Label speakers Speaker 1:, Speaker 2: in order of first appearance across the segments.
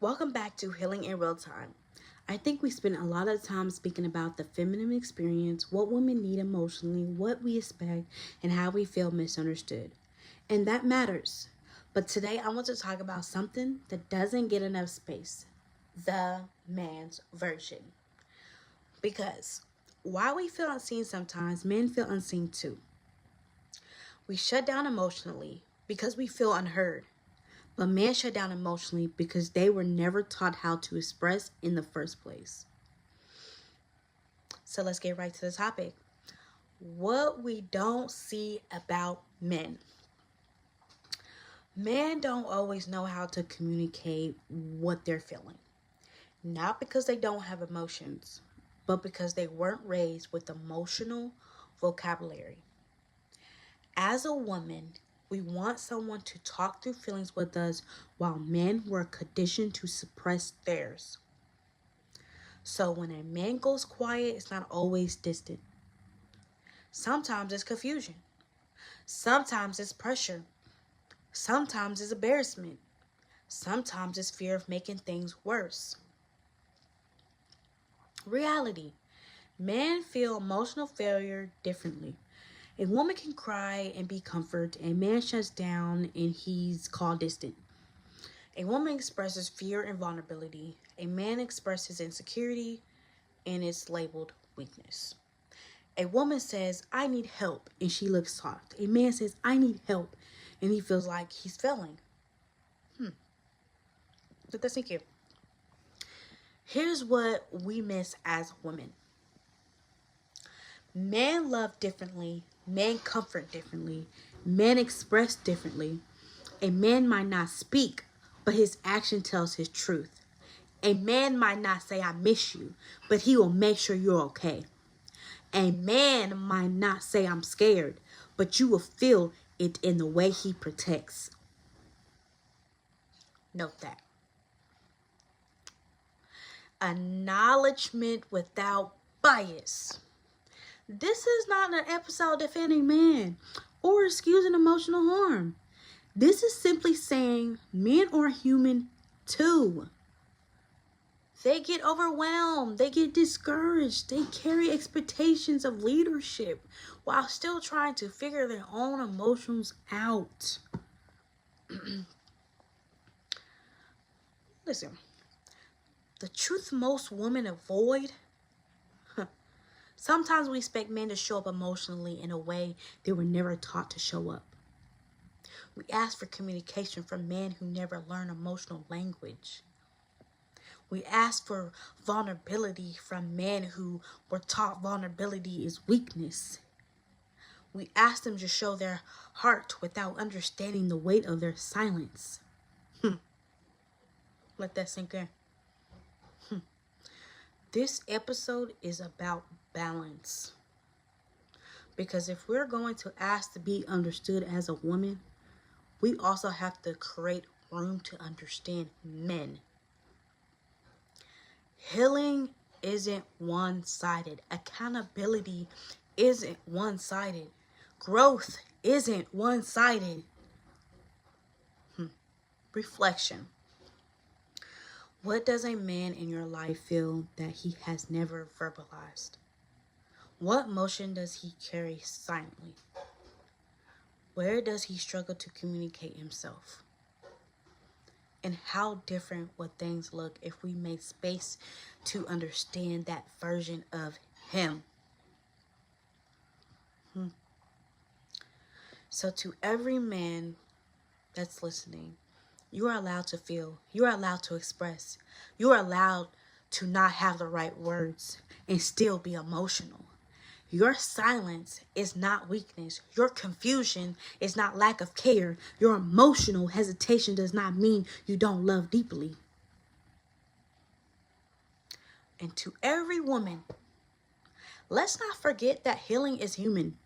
Speaker 1: Welcome back to Healing in Real Time. I think we spend a lot of time speaking about the feminine experience, what women need emotionally, what we expect, and how we feel misunderstood. And that matters. But today I want to talk about something that doesn't get enough space: the man's version. Because while we feel unseen sometimes, men feel unseen too. We shut down emotionally because we feel unheard. But men shut down emotionally because they were never taught how to express in the first place. So let's get right to the topic. What we don't see about men. Men don't always know how to communicate what they're feeling. Not because they don't have emotions, but because they weren't raised with emotional vocabulary. As a woman, we want someone to talk through feelings with us, while men were conditioned to suppress theirs. So when a man goes quiet, it's not always distant. Sometimes it's confusion. Sometimes it's pressure. Sometimes it's embarrassment. Sometimes it's fear of making things worse. Reality. Men feel emotional failure differently. A woman can cry and be comforted. A man shuts down and he's called distant. A woman expresses fear and vulnerability. A man expresses insecurity and it's labeled weakness. A woman says, "I need help," and she looks soft. A man says, "I need help," and he feels like he's failing. Let that sink in. Here's what we miss as women. Men love differently. Men comfort differently. Men express differently. A man might not speak, but his action tells his truth. A man might not say, "I miss you," but he will make sure you're okay. A man might not say, "I'm scared," but you will feel it in the way he protects. Note that. Acknowledgement without bias. This is not an episode defending men or excusing emotional harm. This is simply saying men are human too. They get overwhelmed. They get discouraged. They carry expectations of leadership while still trying to figure their own emotions out. Listen, the truth most women avoid. Sometimes we expect men to show up emotionally in a way they were never taught to show up. We ask for communication from men who never learned emotional language. We ask for vulnerability from men who were taught vulnerability is weakness. We ask them to show their heart without understanding the weight of their silence. Let that sink in. This episode is about balance. Because if we're going to ask to be understood as a woman, we also have to create room to understand men. Healing isn't one-sided. Accountability isn't one-sided. Growth isn't one-sided. Reflection. What does a man in your life feel that he has never verbalized? What emotion does he carry silently? Where does he struggle to communicate himself? And how different would things look if we made space to understand that version of him? So to every man that's listening, you are allowed to feel. You are allowed to express. You are allowed to not have the right words and still be emotional. Your silence is not weakness. Your confusion is not lack of care. Your emotional hesitation does not mean you don't love deeply. And to every woman, let's not forget that healing is human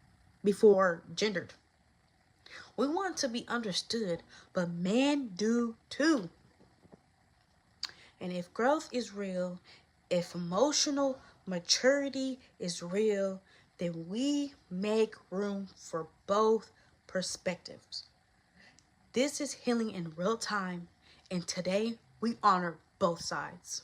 Speaker 1: before gendered. We want to be understood, but men do too. And if growth is real, if emotional maturity is real, then we make room for both perspectives. This is Healing in Real Time, and today we honor both sides.